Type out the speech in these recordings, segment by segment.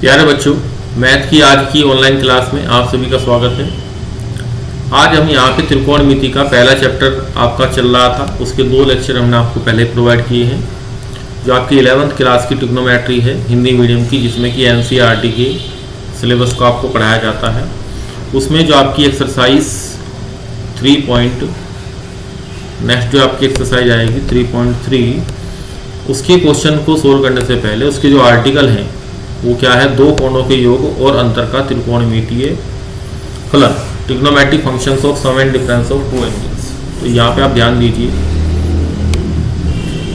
प्यारे बच्चों, मैथ की आज की ऑनलाइन क्लास में आप सभी का स्वागत है। आज हम यहाँ पे त्रिकोणमिति का पहला चैप्टर आपका चल रहा था, उसके 2 लेक्चर हमने आपको पहले प्रोवाइड किए हैं। जो आपकी 11th क्लास की ट्रिग्नोमेट्री है हिंदी मीडियम की, जिसमें कि NCERT के सिलेबस को आपको पढ़ाया जाता है, उसमें जो आपकी एक्सरसाइज 3 नेक्स्ट जो आपकी एक्सरसाइज आएगी 3.3, उसके क्वेश्चन को सोल्व करने से पहले उसके जो आर्टिकल हैं वो क्या है, 2 कोणों के योग और अंतर का त्रिकोणमितीय फलन, trigonometric functions of sum and difference of 2 angles. तो यहाँ पे आप ध्यान दीजिए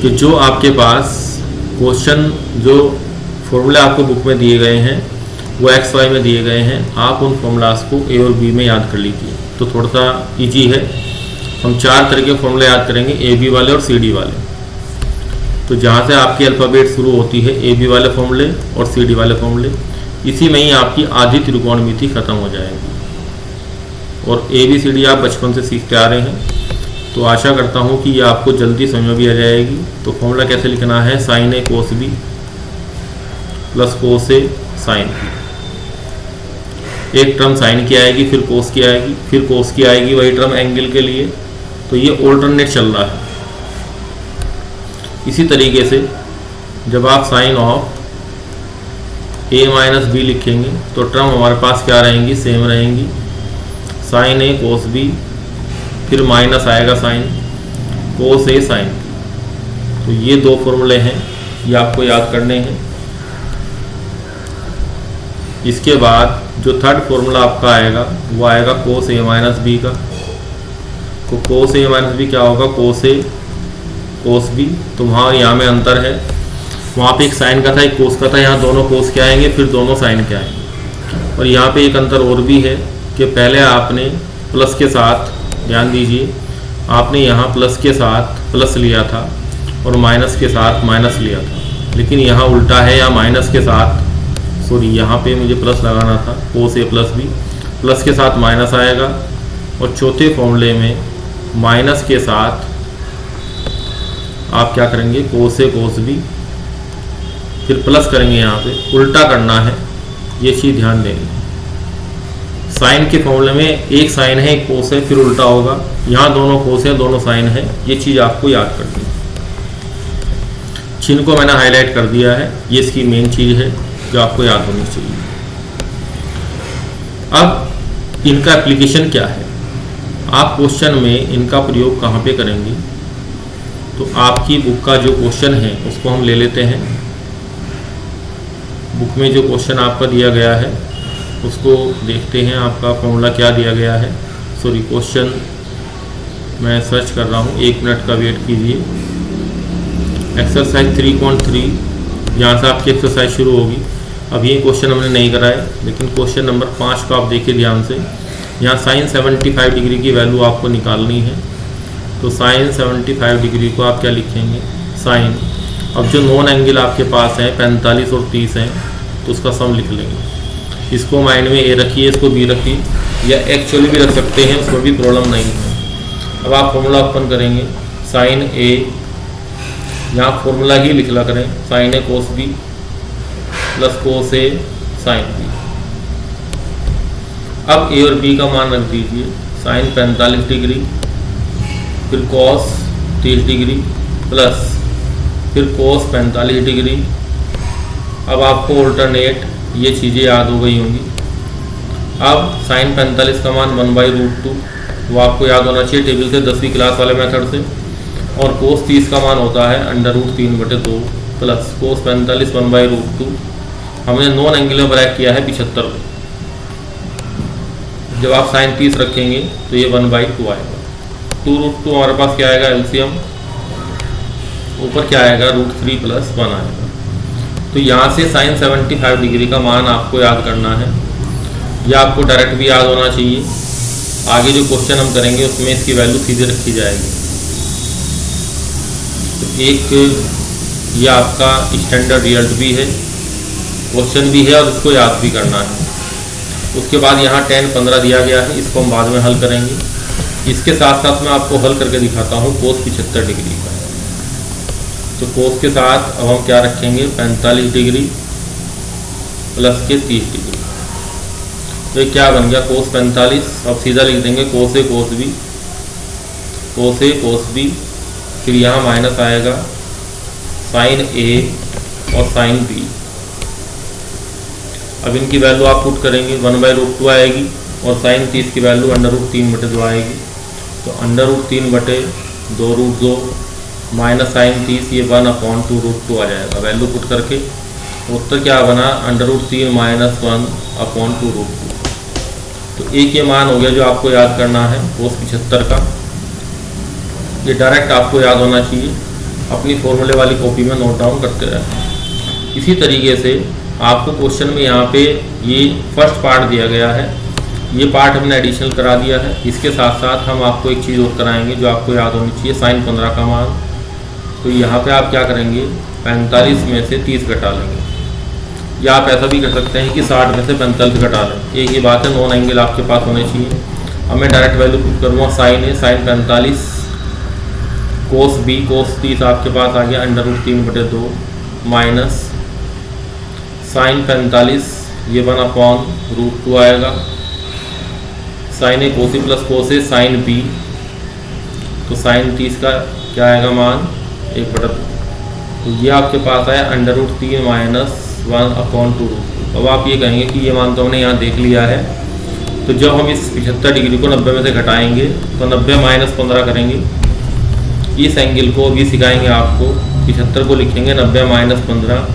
कि जो आपके पास क्वेश्चन जो फॉर्मूले आपको बुक में दिए गए हैं वो XY में दिए गए हैं, आप उन फॉर्मूलाज को A और B में याद कर लीजिए। तो थोड़ा सा ईजी है, हम 4 तरह के फॉर्मूले याद करेंगे, AB वाले और CD वाले। तो जहाँ से आपकी अल्फ़ाबेट शुरू होती है AB वाले फॉर्मूले और CD वाले फॉर्मूले, इसी में ही आपकी आधी त्रिकोणमिति खत्म हो जाएगी। और ABCD आप बचपन से सीखते आ रहे हैं, तो आशा करता हूँ कि ये आपको जल्दी समझ में भी आ जाएगी। तो फॉर्मूला कैसे लिखना है, sin A cos B plus cos A sin B। एक टर्म साइन की आएगी, फिर कोस की आएगी, फिर कोस की आएगी, वही टर्म एंगल के लिए। तो ये ऑल्टरनेट चल रहा है। इसी तरीके से जब आप sine of A minus B लिखेंगे तो टर्म हमारे पास क्या रहेंगी, सेम रहेंगी, साइन A कोस B, फिर माइनस आएगा sine cos A sine B। तो ये 2 फॉर्मूले हैं, ये आपको याद करने हैं। इसके बाद जो थर्ड फॉर्मूला आपका आएगा वो आएगा कोस A माइनस B का। तो कोस A माइनस B क्या होगा, कोस A कोस B। तो वहाँ यहाँ में अंतर है, वहाँ पे एक साइन का था एक कोस का था, यहाँ दोनों कोस के आएंगे फिर दोनों साइन के आएंगे। और यहाँ पे एक अंतर और भी है कि पहले आपने प्लस के साथ, ध्यान दीजिए, आपने यहाँ प्लस के साथ प्लस लिया था और माइनस के साथ माइनस लिया था, लेकिन यहाँ उल्टा है, या माइनस के साथ, सॉरी यहाँ पे मुझे प्लस लगाना था, कोस A प्लस B, प्लस के साथ माइनस आएगा। और चौथे फॉर्मूले में माइनस के साथ आप क्या करेंगे, कोस A कोस B, फिर प्लस करेंगे, यहाँ पे उल्टा करना है, ये चीज़ ध्यान देंगे। साइन के फॉर्मूले में एक साइन है एक कोस है, फिर उल्टा होगा, यहाँ दोनों कोस है दोनों साइन है, ये चीज़ आपको याद करनी है। चिन्ह को मैंने हाईलाइट कर दिया है, ये इसकी मेन चीज़ है जो आपको याद होनी चाहिए। अब इनका एप्लीकेशन क्या है, आप क्वेश्चन में इनका प्रयोग कहाँ पे करेंगे। तो आपकी बुक का जो क्वेश्चन है उसको हम ले लेते हैं। बुक में जो क्वेश्चन आपका दिया गया है उसको देखते हैं, आपका फॉर्मूला क्या दिया गया है। सॉरी, क्वेश्चन मैं सर्च कर रहा हूँ, 1 मिनट का वेट कीजिए। एक्सरसाइज 3.3 यहाँ से आपकी एक्सरसाइज शुरू होगी। अब ये क्वेश्चन हमने नहीं कराया, लेकिन क्वेश्चन नंबर 5 को आप देखिए ध्यान से। यहाँ साइन 75 डिग्री की वैल्यू आपको निकालनी है। तो साइन 75 डिग्री को आप क्या लिखेंगे, साइन। अब जो नॉन एंगल आपके पास है 45 और 30 हैं, तो उसका सम लिख लेंगे। इसको माइंड में A रखिए, इसको B रखिए, या एक्चुअली भी रख सकते हैं, उसमें भी प्रॉब्लम नहीं है। अब आप फॉर्मूला ओपन करेंगे, साइन A, यहाँ फॉर्मूला ही लिखला करें, sine A cos B plus cos A sine B। अब A और B का मान रख दीजिए, साइन 45 डिग्री, फिर कॉस 30 डिग्री, प्लस फिर कोस 45 डिग्री। अब आपको ऑल्टरनेट ये चीज़ें याद हो गई होंगी। अब साइन 45 का मान 1/√2, वो आपको याद होना चाहिए टेबल से, 10वीं क्लास वाले मेथड से। और कोस 30 का मान होता है √3/2 प्लस कोस 45 1/√2। हमने नॉन एंगल में ब्रैक किया है 75। जब आप साइन 30 रखेंगे तो ये 1/2 आएगा। 2√2 हमारे पास क्या आएगा, एलसीएम, ऊपर क्या आएगा, √3 + 1 आएगा। तो यहाँ से साइन 75 डिग्री का मान आपको याद करना है, या आपको डायरेक्ट भी याद होना चाहिए। आगे जो क्वेश्चन हम करेंगे उसमें इसकी वैल्यू सीधे रखी जाएगी। तो एक ये आपका स्टैंडर्ड रिजल्ट भी है, क्वेश्चन भी है, और इसको याद भी करना है। उसके बाद यहाँ tan 15 दिया गया है, इसको हम बाद में हल करेंगे। इसके साथ साथ मैं आपको हल करके दिखाता हूँ कोस 75 डिग्री का। तो कोस के साथ अब हम क्या रखेंगे, 45 डिग्री प्लस के 30 डिग्री। तो ये क्या बन गया cos 45। अब सीधा लिख देंगे cos A cos B, cos A cos B, फिर यहाँ माइनस आएगा sin A और sin B। अब इनकी वैल्यू आप पुट करेंगे 1/√2 आएगी और sin 30 की वैल्यू √3/2 आएगी। तो √3/2 माइनस sin 30 ये 1/2√2 आ जाएगा। वैल्यू पुट करके उत्तर क्या बना √3 माइनस 1/2√2। तो एक ये मान हो गया जो आपको याद करना है cos 75 का। ये डायरेक्ट आपको याद होना चाहिए, अपनी फॉर्मूले वाली कॉपी में नोट डाउन करते रहें। इसी तरीके से आपको क्वेश्चन में यहाँ पे ये फर्स्ट पार्ट दिया गया है, ये पार्ट हमने एडिशनल करा दिया है। इसके साथ साथ हम आपको एक चीज़ और कराएंगे जो आपको याद होनी चाहिए, sin 15 का मान। तो यहाँ पे आप क्या करेंगे 45 में से 30 घटा लेंगे, या आप ऐसा भी कर सकते हैं कि 60 में से 45 घटा लें। एक ही बात है, नॉन एंगल आपके पास होने चाहिए। अब मैं डायरेक्ट वैल्यू पुट करूँगा sin A sin 45, cos B cos 30 आपके पास आ गया √3/2 माइनस sin 45 ये 1/√2 आएगा, sin A cos A plus cos A sin B। तो sin 30 का क्या आएगा मान 1/2। तो ये आपके पास आया √3 माइनस 1/2। अब आप ये कहेंगे कि ये मान तो हमने यहाँ देख लिया है। तो जब हम इस 75 डिग्री को 90 में से घटाएंगे तो 90 माइनस 15 करेंगे। इस एंगल को अभी सिखाएंगे आपको, 75 को लिखेंगे 90 माइनस 15।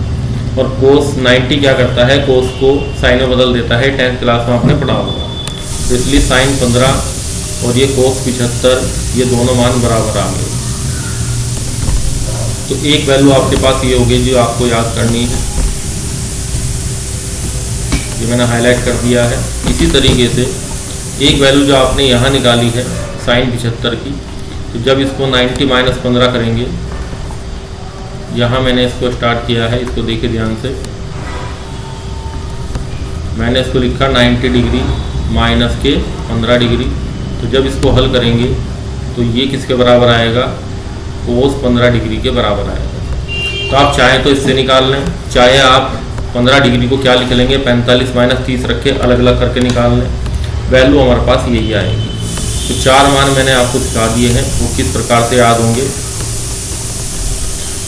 और cos 90 क्या करता है, cos को साइन में बदल देता है, 10th क्लास में आपने पढ़ा होगा। तो इसलिए sin 15 और ये cos 75 ये दोनों मान बराबर आ गए। तो एक वैल्यू आपके पास ये होगी जो आपको याद करनी है, ये मैंने हाईलाइट कर दिया है। इसी तरीके से एक वैल्यू जो आपने यहाँ निकाली है sin 75 की, तो जब इसको 90 माइनस 15 करेंगे, यहाँ मैंने इसको स्टार्ट किया है, इसको देखिए ध्यान से। मैंने इसको लिखा 90 डिग्री माइनस के 15 डिग्री। तो जब इसको हल करेंगे तो ये किसके बराबर आएगा, cos 15 डिग्री के बराबर आएगा। तो आप चाहें तो इससे निकाल लें, चाहे आप 15 डिग्री को क्या लिख लेंगे 45 माइनस 30 रख के अलग अलग करके निकाल लें, वैल्यू हमारे पास यही आएगी। तो 4 मान मैंने आपको सिखा दिए हैं, वो किस प्रकार से याद होंगे।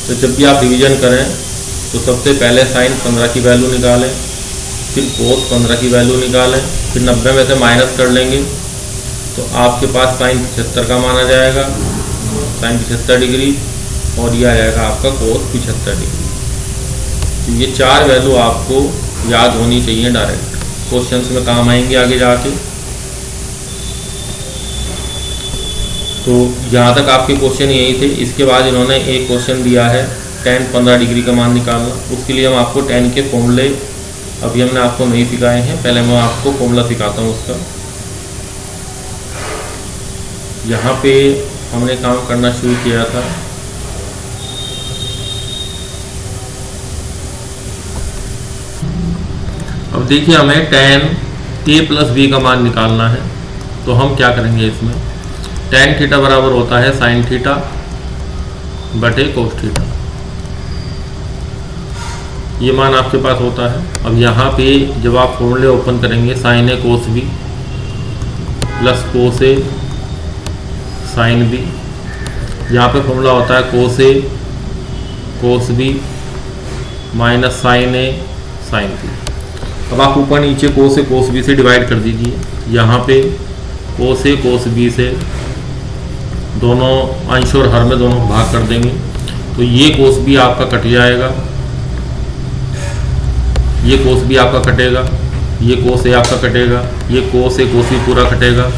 तो जब भी आप रिवीजन करें तो सबसे पहले sin 15 की वैल्यू निकालें, फिर cos 15 की वैल्यू निकालें, फिर 90 में से माइनस कर लेंगे तो आपके पास sin 75 का मान आ जाएगा, sin 75 डिग्री, और ये आ जाएगा आपका cos 75 डिग्री। तो ये 4 वैल्यू आपको याद होनी चाहिए, डायरेक्ट क्वेश्चंस में काम आएंगे आगे जाके। तो यहाँ तक आपके क्वेश्चन यही थे। इसके बाद इन्होंने एक क्वेश्चन दिया है tan 15 डिग्री का मान निकालना। उसके लिए हम आपको tan के फॉर्मूले अभी हमने आपको नहीं सिखाए हैं, पहले मैं आपको फॉर्मूला सिखाता हूँ उसका। यहाँ पे हमने काम करना शुरू किया था। अब देखिए हमें tan A प्लस B का मान निकालना है। तो हम क्या करेंगे, इसमें tan थीटा बराबर होता है sin थीटा बटे cos थीटा, ये मान आपके पास होता है। अब यहाँ पे जब आप फॉर्मूले ओपन करेंगे sin A cos B plus cos A sin B, यहाँ पे फॉर्मूला होता है cos A cos B minus sin A sin B। अब आप ऊपर नीचे cos A cos B से डिवाइड कर दीजिए। यहाँ पे cos A cos B से दोनों अंश और हर में दोनों भाग कर देंगे, तो ये cos B आपका कट जाएगा, ये cos B आपका कटेगा, ये cos A आपका कटेगा, ये cos A cos B पूरा कटेगा।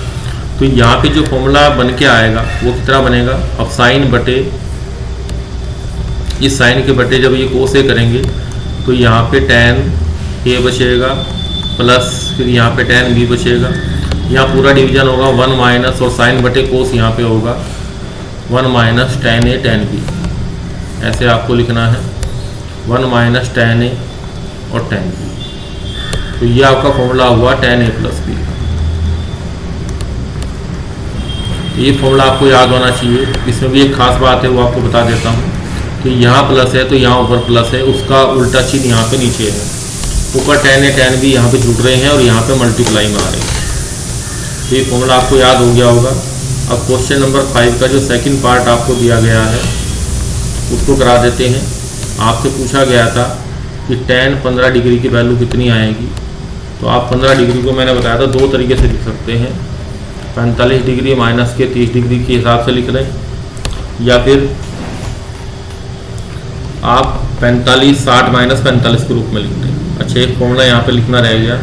तो यहाँ पे जो फॉर्मूला बन के आएगा वो कितना बनेगा, अब साइन बटे इस साइन के बटे जब ये cos A करेंगे तो यहाँ पे tan A बचेगा प्लस फिर यहाँ पे tan B बचेगा। यहाँ पूरा डिवीजन होगा 1 माइनस और साइन बटे कोस यहाँ पे होगा 1 minus tan A tan B, ऐसे आपको लिखना है 1 माइनस tan A और tan B। तो ये आपका फॉर्मूला हुआ tan A प्लस B। ये फॉर्मूला आपको याद होना चाहिए। इसमें भी एक खास बात है वो आपको बता देता हूँ कि यहाँ प्लस है तो यहाँ ऊपर प्लस है, उसका उल्टा चिन्ह यहाँ पे नीचे है। ऊपर tan A tan B यहाँ पे जुड़ रहे हैं और यहाँ पे मल्टीप्लाई में आ रहे हैं। तो ये फॉर्मूला आपको याद हो गया होगा। अब क्वेश्चन नंबर 5 का जो सेकंड पार्ट आपको दिया गया है उसको करा देते हैं। आपसे पूछा गया था कि tan 15 डिग्री की वैल्यू कितनी आएगी। तो आप 15 डिग्री को मैंने बताया था दो तरीके से लिख सकते हैं, 45 डिग्री माइनस के 30 डिग्री के हिसाब से लिख लें, या फिर आप 45 60 माइनस 45 के रूप में लिख लें। अच्छा, एक फॉर्मूला यहाँ पे लिखना रह गया।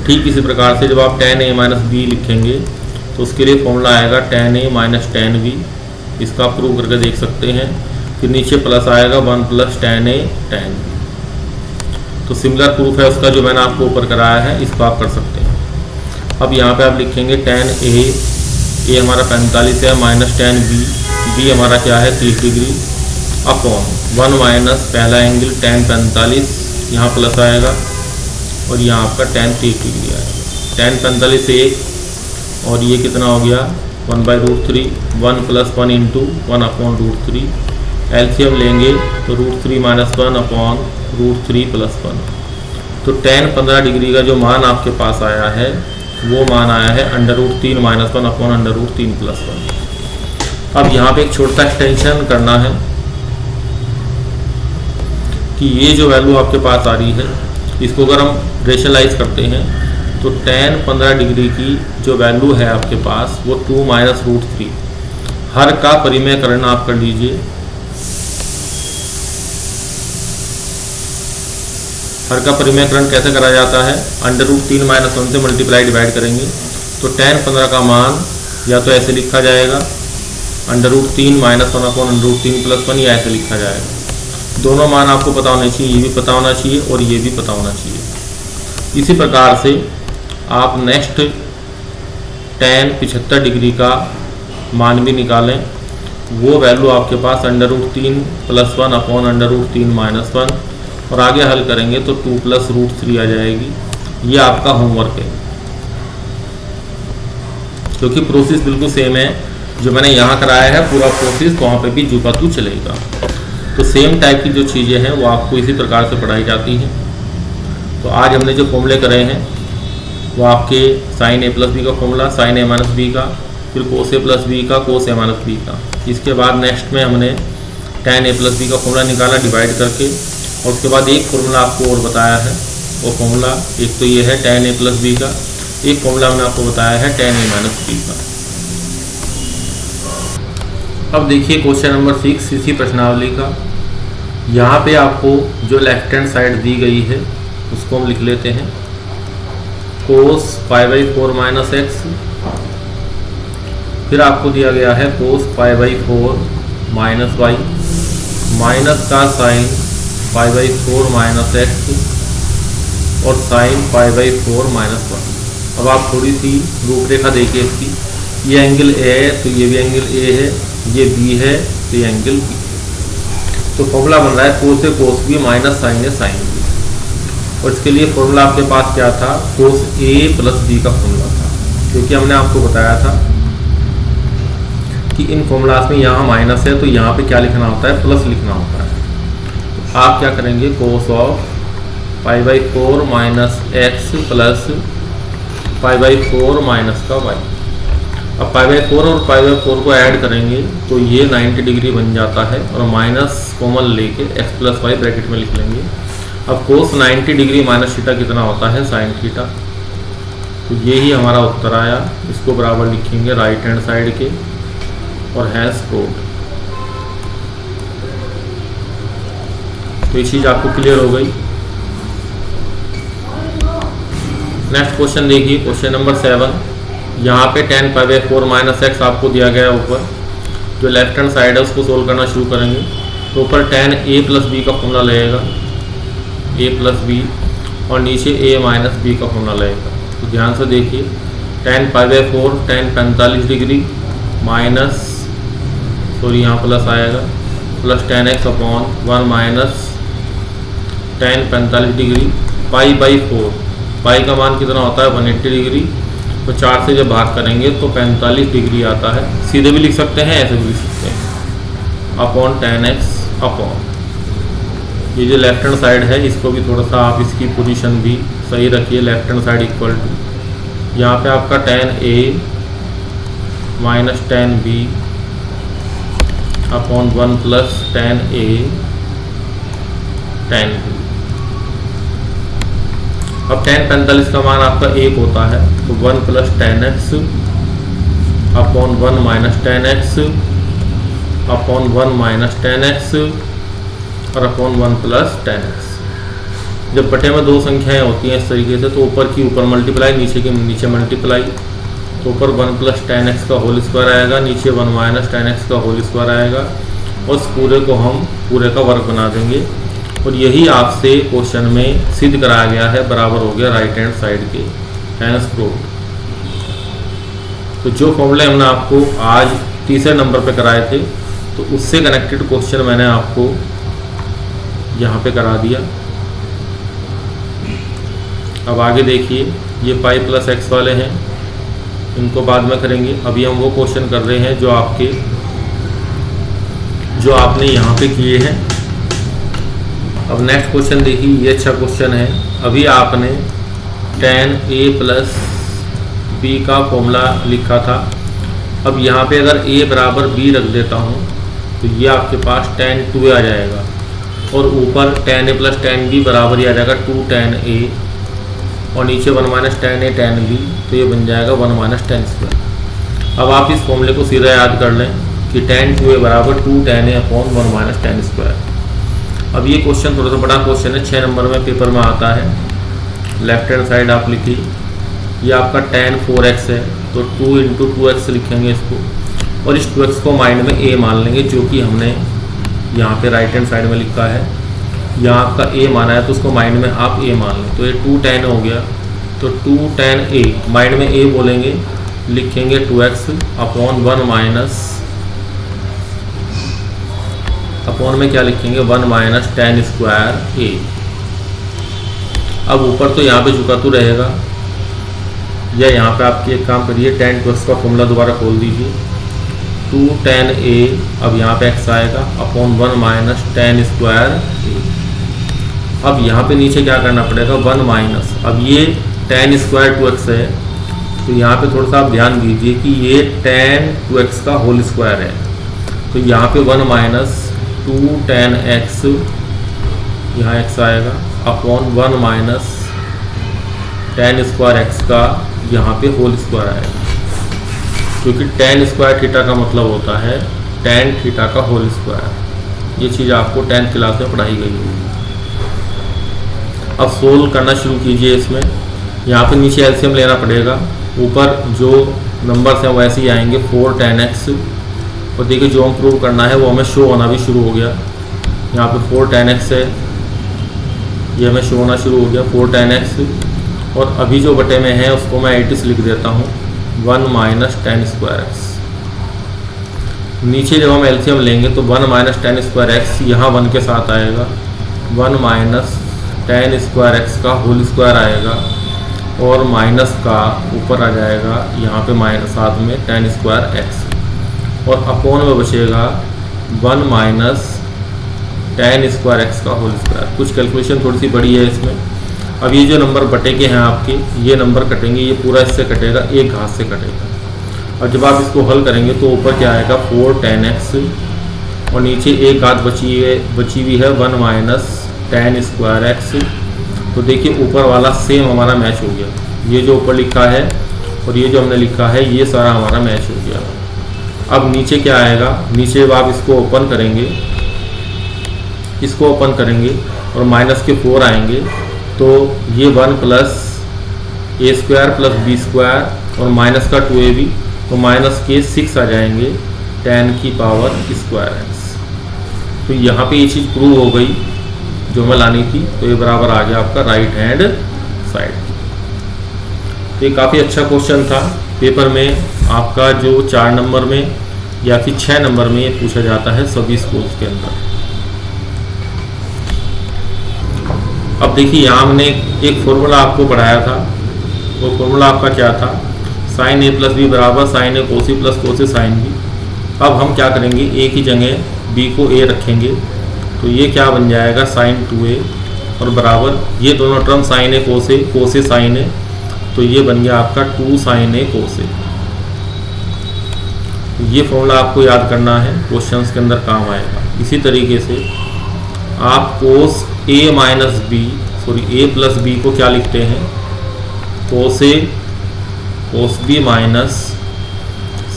ठीक इसी प्रकार से जब आप tan A माइनस बी लिखेंगे तो उसके लिए फॉर्मूला आएगा tan A माइनस tan B। इसका आप प्रूव करके देख सकते हैं। फिर नीचे प्लस आएगा 1 plus tan A tan B। तो सिमिलर प्रूफ है उसका जो मैंने आपको ऊपर कराया है, इसको आप कर सकते हैं। अब यहाँ पे आप लिखेंगे tan A हमारा 45 है माइनस tan B हमारा क्या है 30 डिग्री अपॉन 1 माइनस पहला एंगल tan 45 यहाँ प्लस आएगा और यहाँ आपका tan 30 डिग्री आएगा। tan 45 1 और ये कितना हो गया 1/√3, 1 प्लस 1 इंटू 1 अपॉन √3। एलसीएम लेंगे तो √3 माइनस 1 अपॉन √3 प्लस 1। तो tan 15 डिग्री का जो मान आपके पास आया है वो मान आया है √3 माइनस 1 अपॉन √3 प्लस 1। अब यहाँ पे एक छोटा एक्सटेंशन करना है कि ये जो वैल्यू आपके पास आ रही है इसको अगर हम रेशनलाइज करते हैं तो tan 15 डिग्री की जो वैल्यू है आपके पास वो 2 माइनस √3। हर का परिमेयकरण आप कर लीजिए। हर का परिमेयकरण कैसे करा जाता है, √3 माइनस 1 से मल्टीप्लाई डिवाइड करेंगे तो tan 15 का मान या तो ऐसे लिखा जाएगा √3 माइनस 1 अपॉन √3 प्लस 1, या ऐसे लिखा जाएगा। दोनों मान आपको पता होने चाहिए, ये भी पता होना चाहिए और ये भी पता होना चाहिए। इसी प्रकार से आप नेक्स्ट tan 75 डिग्री का मान भी निकालें। वो वैल्यू आपके पास √3 प्लस 1 अपॉन √3 माइनस 1, और आगे हल करेंगे तो 2 प्लस √3 आ जाएगी। ये आपका होमवर्क है, क्योंकि प्रोसेस बिल्कुल सेम है जो मैंने यहाँ कराया है। पूरा प्रोसेस वहाँ पे भी जू का तू चलेगा। तो सेम टाइप की जो चीज़ें हैं वो आपको इसी प्रकार से पढ़ाई जाती हैं। तो आज हमने जो फॉर्मूले करे हैं वो आपके sin A प्लस बी का formula, sin A minus B का, फिर cos A प्लस बी का, cos A माइनस बी का। इसके बाद नेक्स्ट में हमने tan A प्लस बी का फॉर्मूला निकाला डिवाइड करके, और उसके बाद एक फॉर्मूला आपको और बताया है। वो फॉर्मूला एक तो ये है tan A प्लस बी का, एक फॉर्मूला हमने आपको बताया है tan A माइनस बी का। अब देखिए क्वेश्चन नंबर 6 इसी प्रश्नावली का। यहाँ पे आपको जो लेफ्ट हैंड साइड दी गई है उसको हम लिख लेते हैं cos π/4 माइनस एक्स। फिर आपको दिया गया है cos π/4 माइनस वाई, माइनस का साइन π/4 माइनस एक्स और साइन π/4 माइनस 1। अब आप थोड़ी सी रूपरेखा देखिए इसकी। ये एंगल ए है तो ये भी एंगल ए है, ये बी है तो ये एंगल बी। तो फॉर्मूला बन रहा है cos A cos B minus sine A sine B। और इसके लिए फॉर्मूला आपके पास क्या था, cos A प्लस B का फॉर्मूला था, क्योंकि हमने आपको बताया था कि इन फॉर्मूलाज में यहाँ माइनस है तो यहाँ पे क्या लिखना होता है, प्लस लिखना होता है। तो आप क्या करेंगे, cos of π/4 minus x plus π/4 minus का y। अब π/4 और π/4 को ऐड करेंगे तो ये 90 डिग्री बन जाता है, और माइनस कॉमन लेके x प्लस वाई ब्रैकेट में लिख लेंगे। अब cos 90 डिग्री माइनस थीटा कितना होता है, साइन थीटा। तो ये ही हमारा उत्तर आया। इसको बराबर लिखेंगे राइट हैंड साइड के, और हैज प्रूव्ड। तो ये चीज़ आपको क्लियर हो गई। नेक्स्ट क्वेश्चन देखिए, क्वेश्चन नंबर 7। यहाँ पे tan π/4 माइनस एक्स आपको दिया गया है ऊपर। जो लेफ्ट हैंड साइड है उसको सोल्व करना शुरू करेंगे तो ऊपर tan A प्लस बी का फॉर्मूला लगेगा, A प्लस बी, और नीचे A माइनस बी का फॉर्मूला लगेगा। तो ध्यान से देखिए, tan π/4 tan 45 degree minus, sorry यहाँ प्लस आएगा, plus tan x upon 1 minus tan 45 degree π/4। Pi का मान कितना होता है, 180 डिग्री। तो 4 से जब भाग करेंगे तो 45 डिग्री आता है। सीधे भी लिख सकते हैं, ऐसे भी लिख सकते हैं, अपॉन tan x अपॉन ये जो लेफ्ट हैंड साइड है इसको भी थोड़ा सा आप इसकी पोजीशन भी सही रखिए। Left hand side equal to यहाँ पे आपका tan A माइनस tan B upon 1 plus tan A tan B। अब tan 45 का मान आपका 1 होता है, तो 1 plus tan x upon 1 minus tan x upon 1 minus tan x और अपॉन 1 प्लस tan x। जब बटे में दो संख्याएं होती हैं इस तरीके से, तो ऊपर की ऊपर मल्टीप्लाई, नीचे की नीचे मल्टीप्लाई, तो ऊपर 1 प्लस tan x का होल स्क्वायर आएगा, नीचे 1 माइनस tan x का होल स्क्वायर आएगा, और इस पूरे को हम पूरे का वर्ग बना देंगे। और यही आपसे क्वेश्चन में सिद्ध कराया गया है, बराबर हो गया राइट हैंड साइड के, हैंस प्रूव्ड। तो जो फॉर्मूले हमने आपको आज तीसरे नंबर पे कराए थे, तो उससे कनेक्टेड क्वेश्चन मैंने आपको यहाँ पे करा दिया। अब आगे देखिए, ये पाई प्लस एक्स वाले हैं, इनको बाद में करेंगे। अभी हम वो क्वेश्चन कर रहे हैं जो आपने यहाँ पे किए हैं। अब नेक्स्ट क्वेश्चन देखिए, ये अच्छा क्वेश्चन है। अभी आपने tan A प्लस B का फॉर्मूला लिखा था। अब यहाँ पे अगर A बराबर B रख देता हूँ तो ये आपके पास tan 2A आ जाएगा, और ऊपर tan A plus tan B बराबर ही आ जाएगा 2 tan A, और नीचे 1 minus tan A tan B, तो ये बन जाएगा 1 माइनस tan स्क्वायर। अब आप इस फॉर्मूले को सीधा याद कर लें कि tan 2A बराबर 2 tan A upon 1 minus tan square. अब ये क्वेश्चन थोड़ा सा बड़ा क्वेश्चन है, 6 नंबर में पेपर में आता है। लेफ्ट हैंड साइड आप लिखिए, ये आपका tan 4x है, तो 2 इंटू 2x लिखेंगे इसको, और इस 2x को माइंड में a मान लेंगे, जो कि हमने यहाँ पे राइट हैंड साइड में लिखा है। यहाँ आपका a माना है तो उसको माइंड में आप a मान लें, तो ये 2 tan हो गया, तो 2 tan a माइंड में a बोलेंगे, लिखेंगे 2x अपॉन 1 माइनस, अपॉन में क्या लिखेंगे 1 माइनस tan स्क्वायर a। अब ऊपर तो यहाँ पे झुका तो रहेगा, या यहाँ पे आपकी एक काम करिए, tan 2x का फॉर्मूला दोबारा खोल दीजिए, 2 tan a, अब यहाँ पे x आएगा upon 1 minus tan square a। अब यहाँ पे नीचे क्या करना पड़ेगा 1 माइनस, अब ये tan स्क्वायर 2x है, तो यहाँ पे थोड़ा सा आप ध्यान दीजिए कि ये tan 2x का होल स्क्वायर है, तो यहाँ पे 1 माइनस 2 tan x, यहाँ x आएगा upon 1 minus tan square x का यहाँ पे होल स्क्वायर आएगा, क्योंकि tan स्क्वायर थीटा का मतलब होता है tan थीटा का होल स्क्वायर। ये चीज़ आपको 10th क्लास में पढ़ाई गई है। अब सोल्व करना शुरू कीजिए। इसमें यहाँ पे नीचे एलसीएम लेना पड़ेगा, ऊपर जो नंबर्स हैं वैसे ही आएंगे 4 tan x, और देखिए जो हम प्रूव करना है वो हमें शो होना भी शुरू हो गया। यहाँ पे 4 tan x है, ये हमें शो होना शुरू हो गया 4 tan x, और अभी जो बटे में है उसको मैं 80 लिख देता हूँ 1 माइनस tan स्क्वायर x। नीचे जब हम एलसीएम लेंगे तो 1 माइनस tan स्क्वायर x यहाँ 1 के साथ आएगा, 1 माइनस tan स्क्वायर x का होल स्क्वायर आएगा, और माइनस का ऊपर आ जाएगा यहाँ पे माइनस साथ में tan स्क्वायर x, और अपॉन में बचेगा 1 माइनस tan स्क्वायर x का होल स्क्वायर। कुछ कैलकुलेशन थोड़ी सी बड़ी है इसमें। अब ये जो नंबर बटे के हैं आपके, ये नंबर कटेंगे, ये पूरा इससे कटेगा, एक घात से कटेगा। और जब आप इसको हल करेंगे तो ऊपर क्या आएगा 4 tan x, और नीचे एक घात बची हुई है 1 माइनस tan स्क्वायर x। तो देखिए ऊपर वाला सेम हमारा मैच हो गया, ये जो ऊपर लिखा है और ये जो हमने लिखा है ये सारा हमारा मैच हो गया। अब नीचे क्या आएगा, नीचे जब आप इसको ओपन करेंगे, इसको ओपन करेंगे और माइनस के 4 आएंगे, तो ये 1 plus a square plus b square और माइनस का 2ab, तो माइनस के 6 आ जाएंगे tan की पावर स्क्वायर x। तो यहाँ पे ये चीज़ प्रूव हो गई जो हमें लानी थी, तो ये बराबर आ गया आपका राइट हैंड साइड। तो ये काफ़ी अच्छा क्वेश्चन था। पेपर में आपका जो 4 नंबर में या फिर 6 नंबर में ये पूछा जाता है सभी स्कूल्स के अंदर। अब देखिए यहाँ हमने एक फॉर्मूला आपको पढ़ाया था, वो फॉर्मूला आपका क्या था, साइन ए प्लस बी बराबर साइन ए कोस प्लस कोस साइन बी। अब हम क्या करेंगे, ए की जगह बी को ए रखेंगे, तो तो ये क्या बन जाएगा साइन 2a और बराबर ये दोनों टर्म साइन ए कोस ए साइन ए, तो ये बन गया आपका 2 साइन ए कोस ए। ये फॉर्मूला आपको याद करना है, क्वेश्चंस के अंदर काम आएगा। इसी तरीके से आप कोस ए माइनस बी ए प्लस बी को क्या लिखते हैं, कोस ए कोस बी माइनस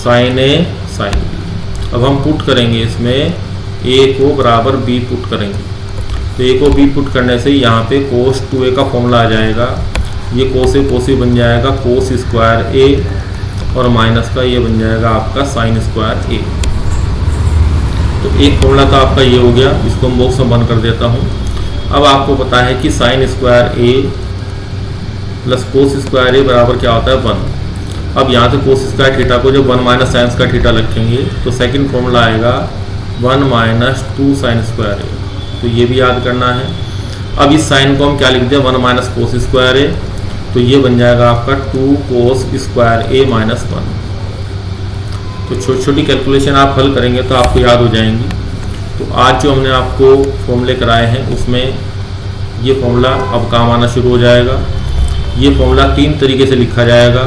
साइन ए साइन बी। अब हम पुट करेंगे इसमें ए को बराबर बी पुट करेंगे, तो ए को बी पुट करने से यहाँ पे कोस 2a का फॉर्मूला आ जाएगा। ये कोस ए बन जाएगा कोस स्क्वायर ए और माइनस का ये बन जाएगा आपका साइन स्क्वायर ए। तो एक फॉर्मूला तो आपका ये हो गया, इसको हम बॉक्स में बंद कर देता हूँ। अब आपको पता है कि साइन स्क्वायर ए प्लस कोस स्क्वायर ए बराबर क्या होता है 1। अब यहाँ से कोस स्क्वायर थीटा को जब 1 माइनस साइन स्क्वायर थीटा रखेंगे तो सेकंड फॉर्मूला आएगा 1 माइनस 2 साइन स्क्वायर ए, तो ये भी याद करना है। अब इस साइन को हम क्या लिख दें 1 माइनस कोस स्क्वायर ए, तो ये बन जाएगा आपका 2 कोस स्क्वायर ए माइनस 1। तो छोटी छोटी कैलकुलेशन आप हल करेंगे तो आपको याद हो जाएंगी। तो आज जो हमने आपको फॉर्मूले कराए हैं उसमें ये फॉर्मूला अब काम आना शुरू हो जाएगा। ये फॉर्मूला 3 तरीके से लिखा जाएगा,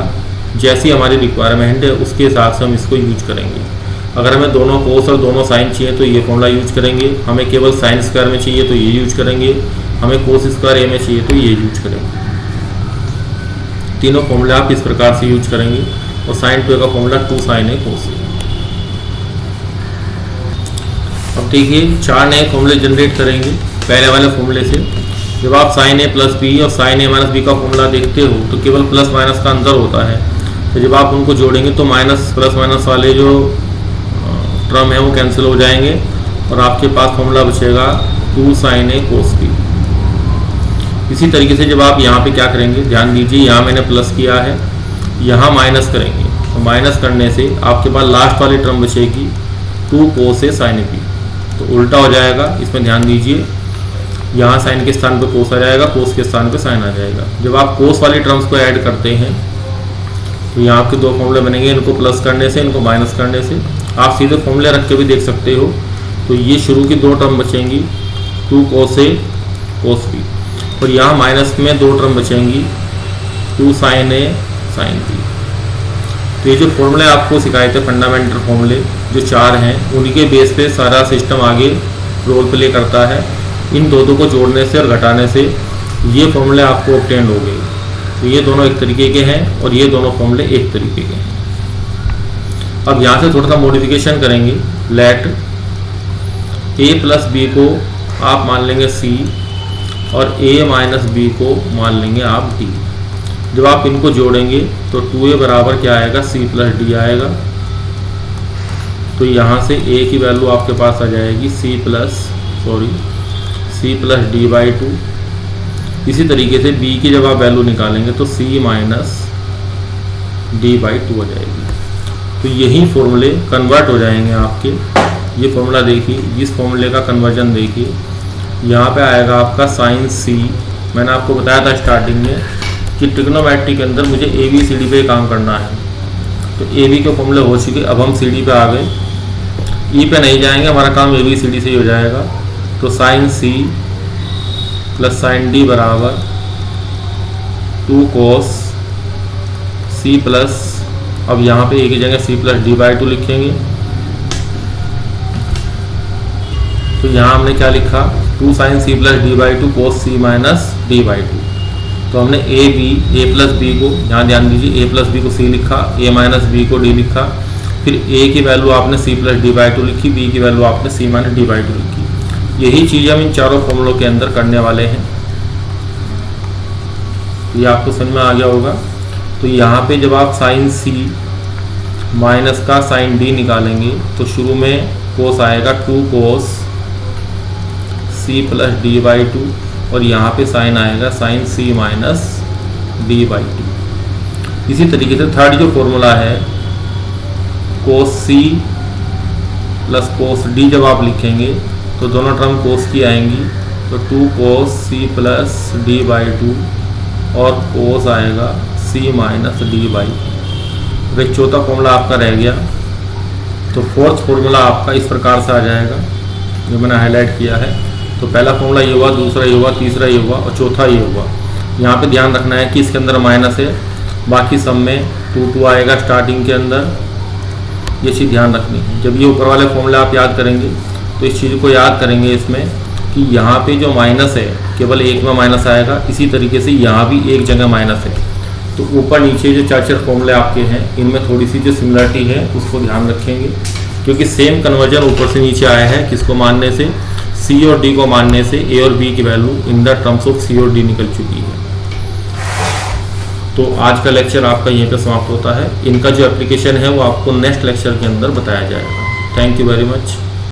जैसी हमारी रिक्वायरमेंट है उसके हिसाब से हम इसको यूज करेंगे। अगर हमें दोनों कोस और दोनों साइन चाहिए तो ये फॉर्मूला यूज करेंगे, हमें केवल साइन स्क्वायर में चाहिए तो ये यूज करेंगे, हमें कोस स्क्वायर ए में चाहिए तो ये यूज करेंगे। तीनों फॉर्मूले आप इस प्रकार से यूज करेंगे और साइन 2 का फॉर्मूला 2 साइन ए कोस ए। अब देखिए 4 नए फॉर्मूले जनरेट करेंगे पहले वाले फॉर्मूले से। जब आप साइन ए प्लस बी और साइन ए माइनस बी का फॉर्मूला देखते हो तो केवल प्लस माइनस का अंतर होता है, तो जब आप उनको जोड़ेंगे तो माइनस प्लस माइनस वाले जो टर्म है वो कैंसिल हो जाएंगे और आपके पास फॉर्मूला बचेगा 2 साइन ए कोस बी। इसी तरीके से जब आप यहाँ पे क्या करेंगे, ध्यान दीजिए यहाँ मैंने प्लस किया है, यहाँ माइनस करेंगे, तो माइनस करने से आपके पास लास्ट वाली टर्म बचेगी 2 कोस ए साइन बी, तो उल्टा हो जाएगा। इसमें ध्यान दीजिए यहाँ साइन के स्थान पे कोस आ जाएगा, कोस के स्थान पे साइन आ जाएगा। जब आप कोस वाली टर्म्स को ऐड करते हैं तो यहाँ आपके 2 फॉर्मूले बनेंगे, इनको प्लस करने से इनको माइनस करने से। आप सीधे फॉर्मूले रख के भी देख सकते हो, तो ये शुरू की 2 टर्म बचेंगी 2 कोस ए कोस बी, और यहाँ माइनस में 2 टर्म बचेंगी 2 साइन ए साइन बी। तो ये जो फॉर्मूले आपको सिखाए थे फंडामेंटल फॉर्मूले जो 4 हैं, उन्हीं के बेस पे सारा सिस्टम आगे रोल प्ले करता है। इन दो को जोड़ने से और घटाने से ये फॉर्मूले आपको ऑब्टेन हो गए। तो ये दोनों एक तरीके के हैं और ये दोनों फॉर्मूले एक तरीके के हैं। अब यहाँ से थोड़ा सा मॉडिफिकेशन करेंगे। लेट ए प्लस बी को आप मान लेंगे सी और ए माइनस बी को मान लेंगे आप डी। जब आप इनको जोड़ेंगे तो 2a बराबर क्या आएगा, c प्लस डी आएगा। तो यहाँ से a की वैल्यू आपके पास आ जाएगी c प्लस डी बाई 2। इसी तरीके से b की जब आप वैल्यू निकालेंगे तो c माइनस डी बाई 2 आ जाएगी। तो यही फॉर्मूले कन्वर्ट हो जाएंगे आपके। ये फॉर्मूला देखिए, इस फॉर्मूले का कन्वर्जन देखिए, यहाँ पे आएगा आपका साइन c। मैंने आपको बताया था स्टार्टिंग में कि ट्रिग्नोमेट्री के अंदर मुझे ए बी सी डी पे काम करना है। तो ए बी के फॉर्मूले हो चुके, अब हम सी डी पे आ गए। ई पे नहीं जाएंगे, हमारा काम ए बी सी डी से ही हो जाएगा। तो sine C plus sine D बराबर 2 कोस सी प्लस, अब यहाँ पे ए की जगह सी प्लस डी बाई 2 लिखेंगे। तो यहाँ हमने क्या लिखा, 2 sine C plus D by 2 cos C minus D by 2। तो हमने ए प्लस बी को, यहाँ ध्यान दीजिए, ए प्लस बी को सी लिखा, ए माइनस बी को डी लिखा, फिर ए की वैल्यू आपने सी प्लस डी बाई 2 लिखी, बी की वैल्यू आपने सी माइनस डी बाई 2 लिखी। यही चीज़ हम इन चारों फॉर्मूलों के अंदर करने वाले हैं। ये आपको समझ में आ गया होगा। तो यहाँ पे जब आप साइन सी माइनस का साइन डी निकालेंगे तो शुरू में कोस आएगा 2 cos C plus D by 2 और यहाँ पे साइन आएगा sine C minus D by 2। इसी तरीके से थर्ड जो फॉर्मूला है कोस सी प्लस कोस डी, जब आप लिखेंगे तो दोनों टर्म कोस की आएंगी, तो 2 cos C plus D by 2 और कोस आएगा सी माइनस डी बाई। एक चौथा फॉर्मूला आपका रह गया। तो फोर्थ फॉर्मूला आपका इस प्रकार से आ जाएगा जो मैंने हाईलाइट किया है। तो पहला फॉर्मूला ये हुआ, दूसरा ये हुआ, तीसरा ये हुआ और चौथा ये हुआ। यहाँ पे ध्यान रखना है कि इसके अंदर माइनस है, बाकी सब में 2 आएगा स्टार्टिंग के अंदर, ये चीज़ ध्यान रखनी है। जब ये ऊपर वाले फॉर्मूले आप याद करेंगे तो इस चीज़ को याद करेंगे इसमें कि यहाँ पे जो माइनस है केवल एक में माइनस आएगा, इसी तरीके से यहाँ भी एक जगह माइनस है। तो ऊपर नीचे जो 4 फॉर्मूले आपके हैं इनमें थोड़ी सी जो सिमिलरिटी है उसको ध्यान रखेंगे, क्योंकि सेम कन्वर्जन ऊपर से नीचे आया है। किसको मानने से? सी और डी को मानने से ए और बी की value in the terms of C और डी निकल चुकी है। तो आज का लेक्चर आपका यहीं पर समाप्त होता है। इनका जो एप्लीकेशन है वो आपको नेक्स्ट लेक्चर के अंदर बताया जाएगा। Thank you very much.